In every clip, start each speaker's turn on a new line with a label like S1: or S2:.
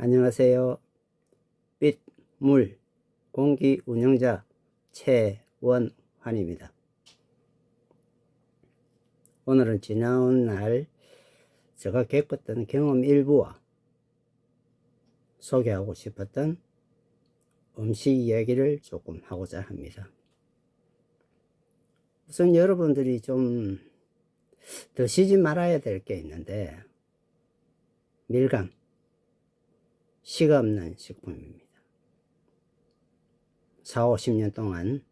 S1: 안녕하세요. 빛, 물, 공기 운영자 최원환입니다. 오늘은 지나온 날 제가 겪었던 경험 일부와 소개하고 싶었던 음식 이야기를 조금 하고자 합니다. 우선 여러분들이 좀 드시지 말아야 될 게 있는데, 밀감, 씨가 없는 식품입니다. 40~50년 동안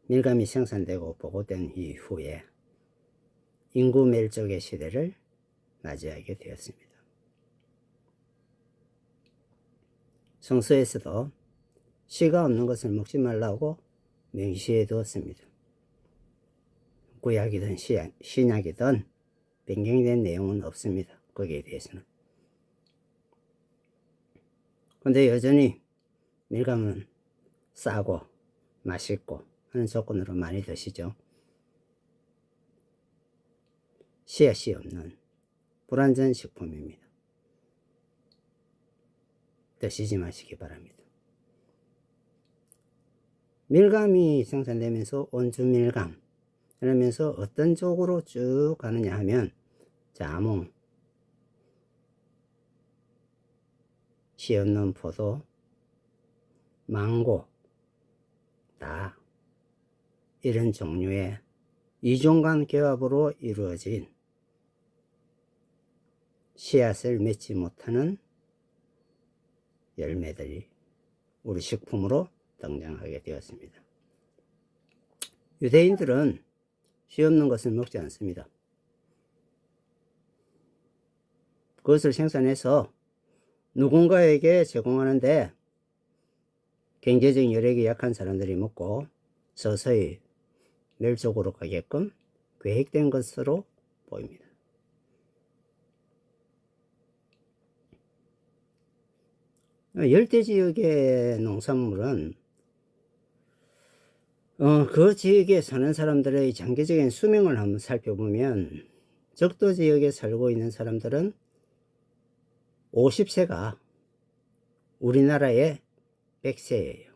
S1: 밀감이 생산되고 보고된 이후에 인구 멸종의 시대를 맞이하게 되었습니다. 성서에서도 씨가 없는 것을 먹지 말라고 명시해 두었습니다. 구약이든 신약이든 변경된 내용은 없습니다. 거기에 대해서는. 근데 여전히 밀감은 싸고 맛있고 하는 조건으로 많이 드시죠. 씨앗이 없는 불완전 식품입니다. 드시지 마시기 바랍니다. 밀감이 생산되면서 온주밀감, 그러면서 어떤 쪽으로 쭉 가느냐 하면 자몽, 씨 없는 포도, 망고, 다 이런 종류의 이종간 결합으로 이루어진 씨앗을 맺지 못하는 열매들이 우리 식품으로 등장하게 되었습니다. 유대인들은 씨 없는 것을 먹지 않습니다. 그것을 생산해서 누군가에게 제공하는데 경제적 여력이 약한 사람들이 먹고 서서히 멸종으로 가게끔 계획된 것으로 보입니다. 열대지역의 농산물은 그 지역에 사는 사람들의 장기적인 수명을 한번 살펴보면 적도지역에 살고 있는 사람들은 50세가 우리나라의 100세예요.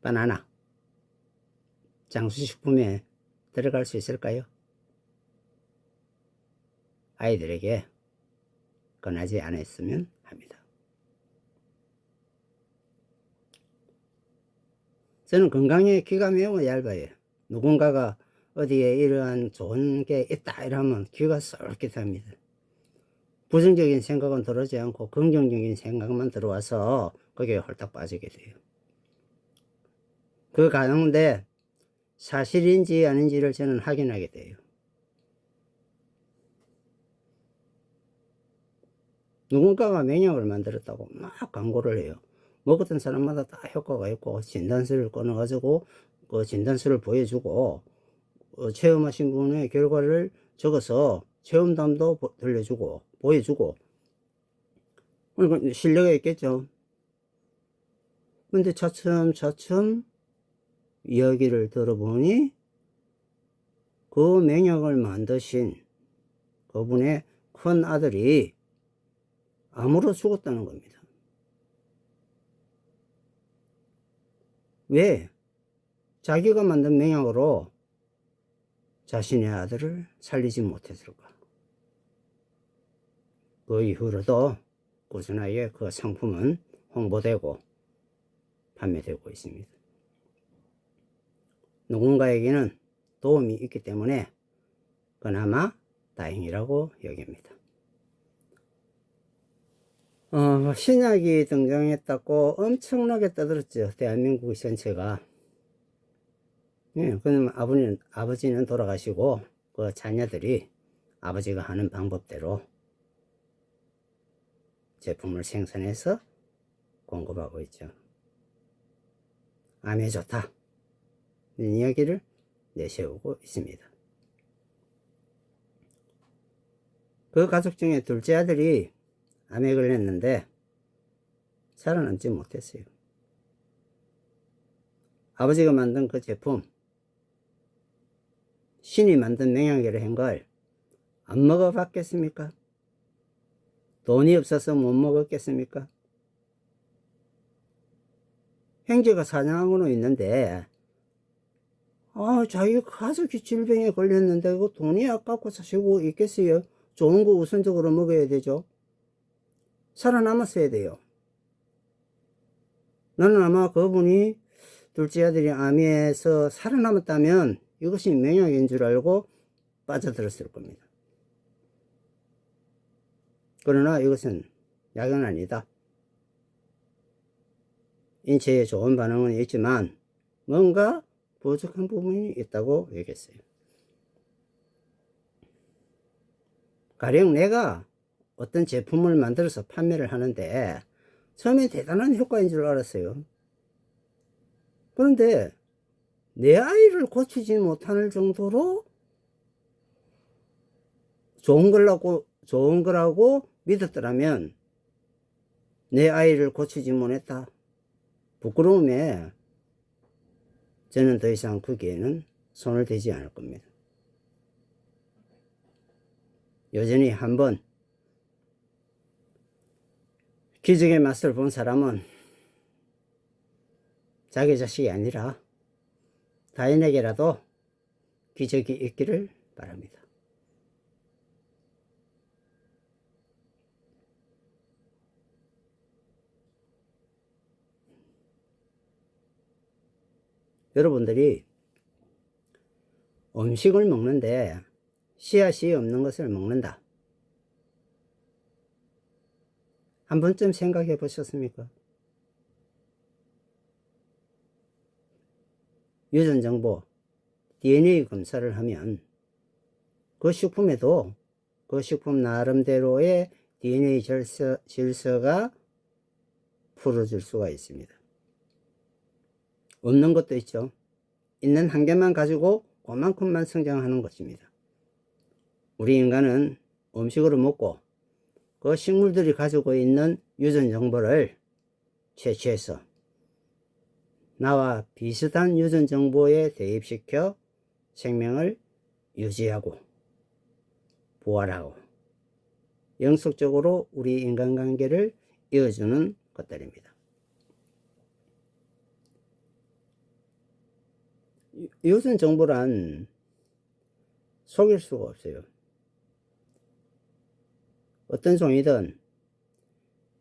S1: 바나나, 장수식품에 들어갈 수 있을까요? 아이들에게 권하지 않았으면 합니다. 저는 건강에 귀가 매우 얇아요. 누군가가 어디에 이러한 좋은 게 있다 이러면 귀가 쏠깃합니다. 부정적인 생각은 들어오지 않고 긍정적인 생각만 들어와서 거기에 홀딱 빠지게 돼요. 그 가운데 사실인지 아닌지를 저는 확인하게 돼요. 누군가가 명약을 만들었다고 막 광고를 해요. 먹었던 사람마다 다 효과가 있고 진단서를 꺼내가지고 그 진단서를 보여주고 체험하신 분의 결과를 적어서 체험담도 들려주고 보여주고, 그러니까 신뢰가 있겠죠. 근데 차츰차츰 이야기를 들어보니 그 맹약을 만드신 그분의 큰 아들이 암으로 죽었다는 겁니다. 왜? 자기가 만든 맹약으로 자신의 아들을 살리지 못했을까? 그 이후로도 꾸준하게 그 상품은 홍보되고 판매되고 있습니다. 누군가에게는 도움이 있기 때문에 그나마 다행이라고 여깁니다. 신약이 등장했다고 엄청나게 떠들었죠. 대한민국 전체가. 예, 그럼 아버지는 돌아가시고 그 자녀들이 아버지가 하는 방법대로 제품을 생산해서 공급하고 있죠. 암에 좋다 이런 이야기를 내세우고 있습니다. 그 가족 중에 둘째 아들이 암에 걸렸는데 살아남지 못했어요. 아버지가 만든 그 제품, 신이 만든 맹약이라 한 걸 안 먹어봤겠습니까? 돈이 없어서 못 먹었겠습니까? 형제가 사냥하고는 있는데 자기 가족이 질병에 걸렸는데 그 돈이 아깝고 사시고 있겠어요? 좋은 거 우선적으로 먹어야 되죠. 살아남았어야 돼요. 나는 아마 그분이 둘째 아들이 암에서 살아남았다면 이것이 명약인 줄 알고 빠져들었을 겁니다. 그러나 이것은 약은 아니다. 인체에 좋은 반응은 있지만 뭔가 부족한 부분이 있다고 얘기했어요. 가령 내가 어떤 제품을 만들어서 판매를 하는데 처음에 대단한 효과인 줄 알았어요. 그런데 내 아이를 고치지 못할 정도로 좋은 거라고 믿었더라면 내 아이를 고치지 못했다. 부끄러움에 저는 더 이상 거기에는 손을 대지 않을 겁니다. 여전히 한번 기적의 맛을 본 사람은 자기 자식이 아니라 타인에게라도 기적이 있기를 바랍니다. 여러분들이 음식을 먹는데 씨앗이 없는 것을 먹는다. 한 번쯤 생각해 보셨습니까? 유전정보, DNA 검사를 하면 그 식품에도 그 식품 나름대로의 DNA 질서가 풀어줄 수가 있습니다. 없는 것도 있죠. 있는 한 개만 가지고 그만큼만 성장하는 것입니다. 우리 인간은 음식으로 먹고 그 식물들이 가지고 있는 유전 정보를 채취해서 나와 비슷한 유전 정보에 대입시켜 생명을 유지하고 부활하고 영속적으로 우리 인간관계를 이어주는 것들입니다. 유전 정보란 속일 수가 없어요. 어떤 종이든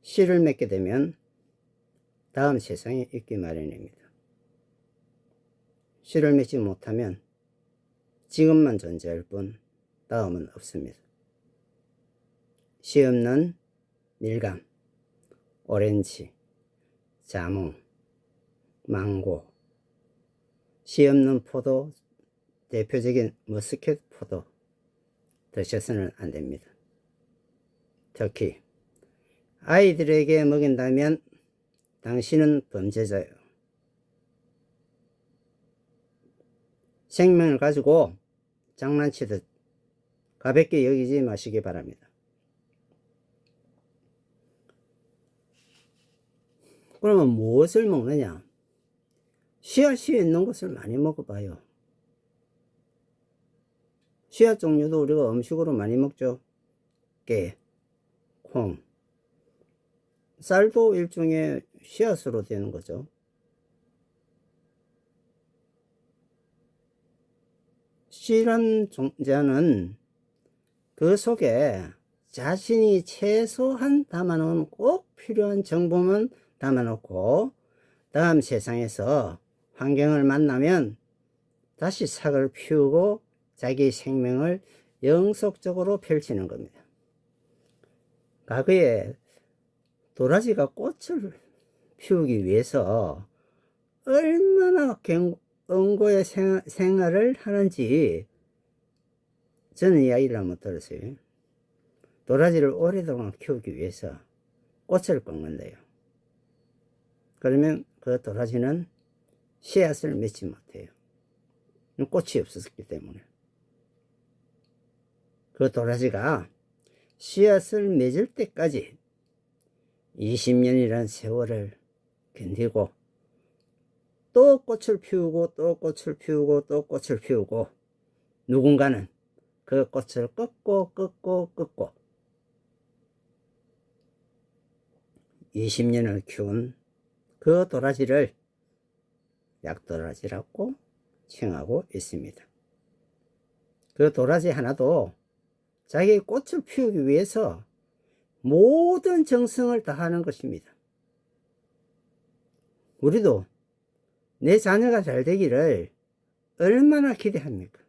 S1: 씨를 맺게 되면 다음 세상에 있기 마련입니다. 씨를 맺지 못하면 지금만 존재할 뿐 다음은 없습니다. 씨 없는 밀감, 오렌지, 자몽, 망고, 씨 없는 포도, 대표적인 머스켓 포도 드셔서는 안 됩니다. 특히 아이들에게 먹인다면 당신은 범죄자예요. 생명을 가지고 장난치듯 가볍게 여기지 마시기 바랍니다. 그러면 무엇을 먹느냐? 씨앗이 있는 것을 많이 먹어봐요. 씨앗 종류도 우리가 음식으로 많이 먹죠. 깨, 콩, 쌀도 일종의 씨앗으로 되는 거죠. 씨란 존재는 그 속에 자신이 최소한 담아놓은 꼭 필요한 정보만 담아놓고 다음 세상에서 환경을 만나면 다시 싹을 피우고 자기 생명을 영속적으로 펼치는 겁니다. 과거에 도라지가 꽃을 피우기 위해서 얼마나 경고의 생활을 하는지 저는 이야기를 한번 들었어요. 도라지를 오랫동안 키우기 위해서 꽃을 꺾는데요. 그러면 그 도라지는 씨앗을 맺지 못해요. 꽃이 없었기 때문에. 그 도라지가 씨앗을 맺을 때까지 20년이라는 세월을 견디고 또 꽃을 피우고 또 꽃을 피우고 또 꽃을 피우고 누군가는 그 꽃을 꺾고 20년을 키운 그 도라지를 약도라지라고 칭하고 있습니다. 그 도라지 하나도 자기 꽃을 피우기 위해서 모든 정성을 다하는 것입니다. 우리도 내 자녀가 잘 되기를 얼마나 기대합니까?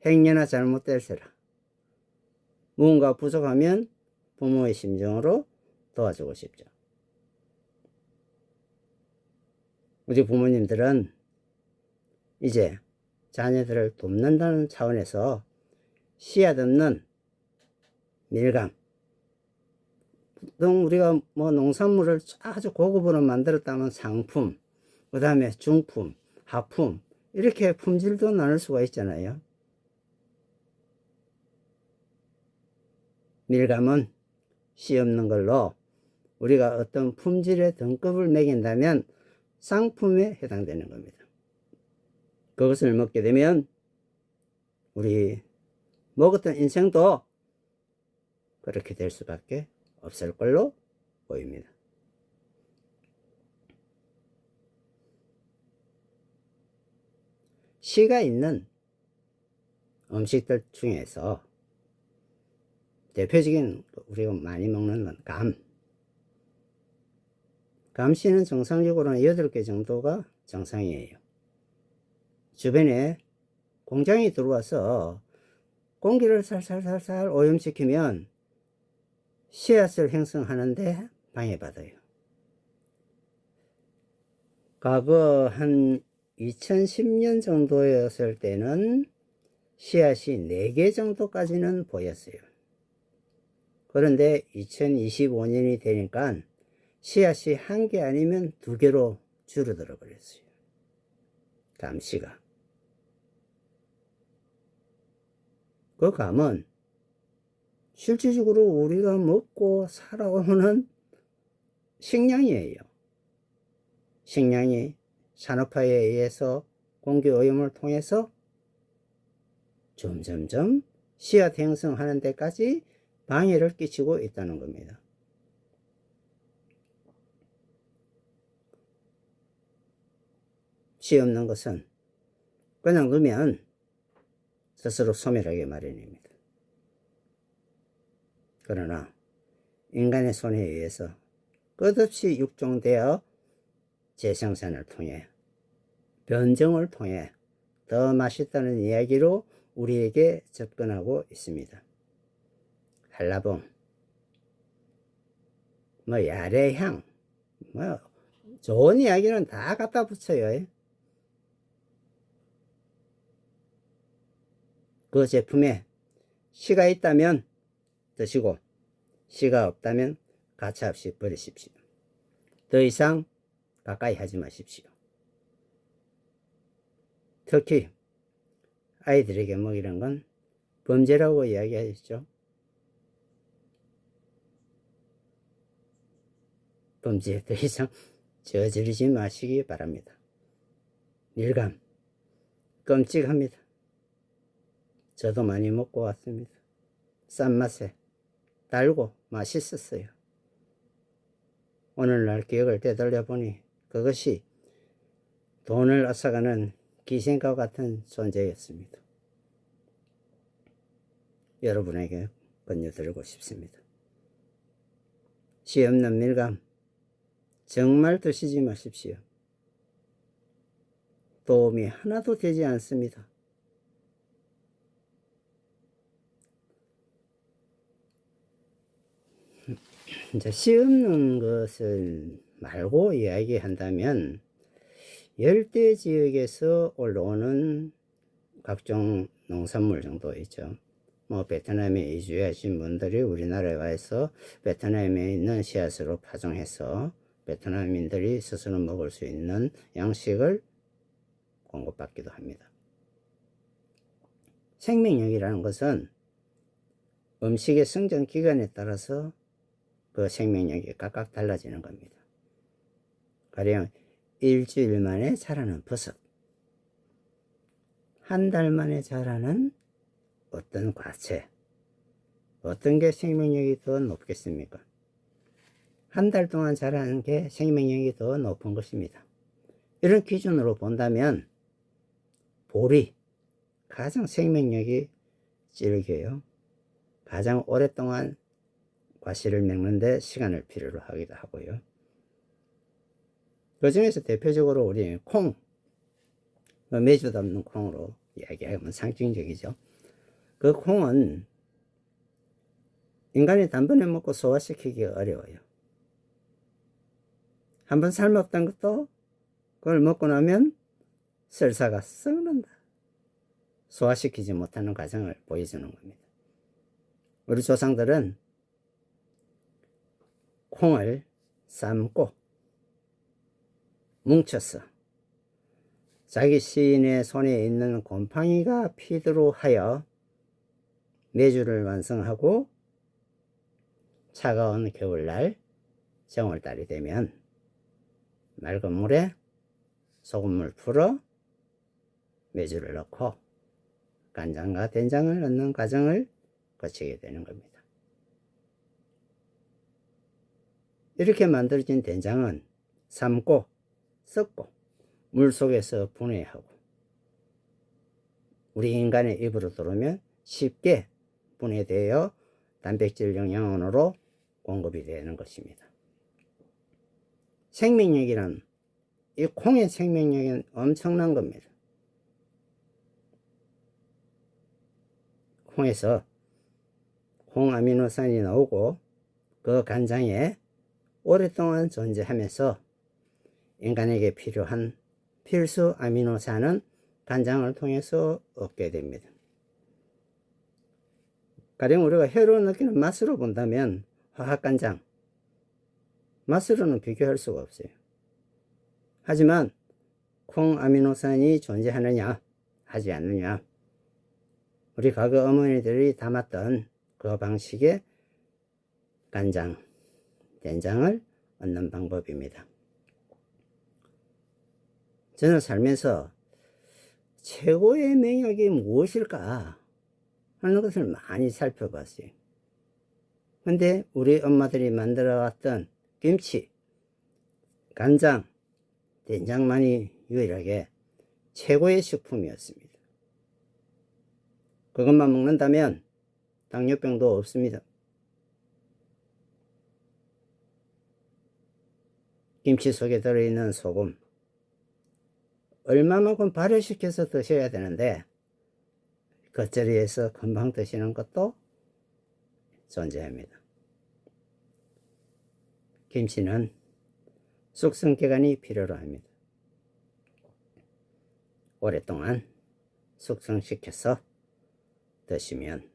S1: 행여나 잘못될세라. 무언가 부족하면 부모의 심정으로 도와주고 싶죠. 우리 부모님들은 이제 자녀들을 돕는다는 차원에서 씨앗 없는 밀감, 보통 우리가 뭐 농산물을 아주 고급으로 만들었다면 상품, 그 다음에 중품, 하품, 이렇게 품질도 나눌 수가 있잖아요. 밀감은 씨 없는 걸로 우리가 어떤 품질의 등급을 매긴다면 상품에 해당되는 겁니다. 그것을 먹게 되면 우리 먹었던 인생도 그렇게 될 수밖에 없을 걸로 보입니다. 씨가 있는 음식들 중에서 대표적인 우리가 많이 먹는 건 감씨는 정상적으로는 8개 정도가 정상이에요. 주변에 공장이 들어와서 공기를 살살살살 오염시키면 씨앗을 형성하는데 방해받아요. 과거 한 2010년 정도였을 때는 씨앗이 4개 정도까지는 보였어요. 그런데 2025년이 되니까 씨앗이 1개 아니면 2개로 줄어들어 버렸어요. 감씨가. 그 감은 실질적으로 우리가 먹고 살아오는 식량이에요. 식량이 산업화에 의해서 공기 오염을 통해서 점점점 씨앗 형성하는 데까지 방해를 끼치고 있다는 겁니다. 씨 없는 것은 그냥 넣으면 스스로 소멸하기 마련입니다. 그러나 인간의 손에 의해서 끝없이 육종되어 재생산을 통해 변종을 통해 더 맛있다는 이야기로 우리에게 접근하고 있습니다. 한라봉, 야래향, 좋은 이야기는 다 갖다 붙여요. 그 제품에 씨가 있다면 드시고 씨가 없다면 가차없이 버리십시오. 더 이상 가까이 하지 마십시오. 특히 아이들에게 먹이는 건 범죄라고 이야기하셨죠. 범죄에 더 이상 저지르지 마시기 바랍니다. 밀감 끔찍합니다. 저도 많이 먹고 왔습니다. 싼 맛에 달고 맛있었어요. 오늘날 기억을 되돌려 보니 그것이 돈을 앗아가는 기생과 같은 존재였습니다. 여러분에게 건져드리고 싶습니다. 씨 없는 밀감 정말 드시지 마십시오. 도움이 하나도 되지 않습니다. 이제 씨 없는 것을 말고 이야기한다면 열대 지역에서 올라오는 각종 농산물 정도 있죠. 베트남에 이주하신 분들이 우리나라에 와서 베트남에 있는 씨앗으로 파종해서 베트남인들이 스스로 먹을 수 있는 양식을 공급받기도 합니다. 생명력이라는 것은 음식의 성장 기간에 따라서 그 생명력이 각각 달라지는 겁니다. 가령 일주일 만에 자라는 버섯, 한 달 만에 자라는 어떤 과체, 어떤 게 생명력이 더 높겠습니까? 한 달 동안 자라는 게 생명력이 더 높은 것입니다. 이런 기준으로 본다면 보리, 가장 생명력이 질겨요. 가장 오랫동안 과실을 맺는데 시간을 필요로 하기도 하고요. 그 중에서 대표적으로 우리 콩, 매주 담는 콩으로 이야기하면 상징적이죠. 그 콩은 인간이 단번에 먹고 소화시키기가 어려워요. 한번 삶았던 것도 그걸 먹고 나면 설사가 썩는다. 소화시키지 못하는 과정을 보여주는 겁니다. 우리 조상들은 콩을 삶고 뭉쳐서 자기 시인의 손에 있는 곰팡이가 피도록 하여 메주를 완성하고 차가운 겨울날 정월달이 되면 맑은 물에 소금물 풀어 메주를 넣고 간장과 된장을 넣는 과정을 거치게 되는 겁니다. 이렇게 만들어진 된장은 삶고 섞고 물속에서 분해하고 우리 인간의 입으로 들어오면 쉽게 분해되어 단백질 영양원으로 공급이 되는 것입니다. 생명력이란 이 콩의 생명력은 엄청난 겁니다. 콩에서 콩아미노산이 나오고 그 간장에 오랫동안 존재하면서 인간에게 필요한 필수 아미노산은 간장을 통해서 얻게 됩니다. 가령 우리가 혀로 느끼는 맛으로 본다면 화학간장, 맛으로는 비교할 수가 없어요. 하지만 콩아미노산이 존재하느냐 하지 않느냐, 우리 과거 어머니들이 담았던 그 방식의 간장, 된장을 얻는 방법입니다. 저는 살면서 최고의 명약이 무엇일까 하는 것을 많이 살펴봤어요. 근데 우리 엄마들이 만들어 왔던 김치, 간장, 된장만이 유일하게 최고의 식품이었습니다. 그것만 먹는다면 당뇨병도 없습니다. 김치 속에 들어있는 소금, 얼마만큼 발효시켜서 드셔야 되는데 겉절이에서 금방 드시는 것도 존재합니다. 김치는 숙성기간이 필요로 합니다. 오랫동안 숙성시켜서 드시면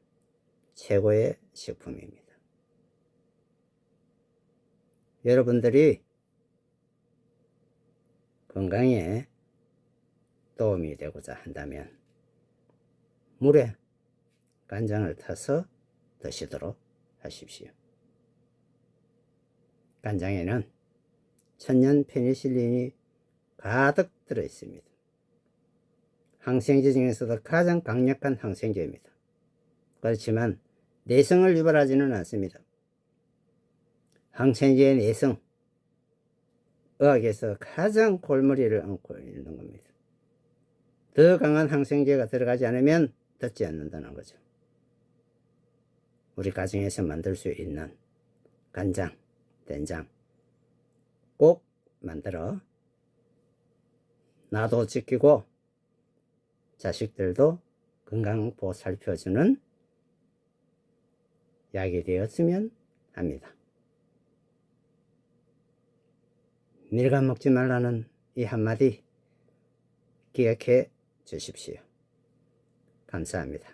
S1: 최고의 식품입니다. 여러분들이 건강에 도움이 되고자 한다면 물에 간장을 타서 드시도록 하십시오. 간장에는 천연 페니실린이 가득 들어 있습니다. 항생제 중에서도 가장 강력한 항생제입니다. 그렇지만 내성을 유발하지는 않습니다. 항생제의 내성, 의학에서 가장 골머리를 앓고 있는 겁니다. 더 강한 항생제가 들어가지 않으면 듣지 않는다는 거죠. 우리 가정에서 만들 수 있는 간장, 된장 꼭 만들어 나도 지키고 자식들도 건강 보살펴주는 약이 되었으면 합니다. 밀감 먹지 말라는 이 한마디 기억해 주십시오. 감사합니다.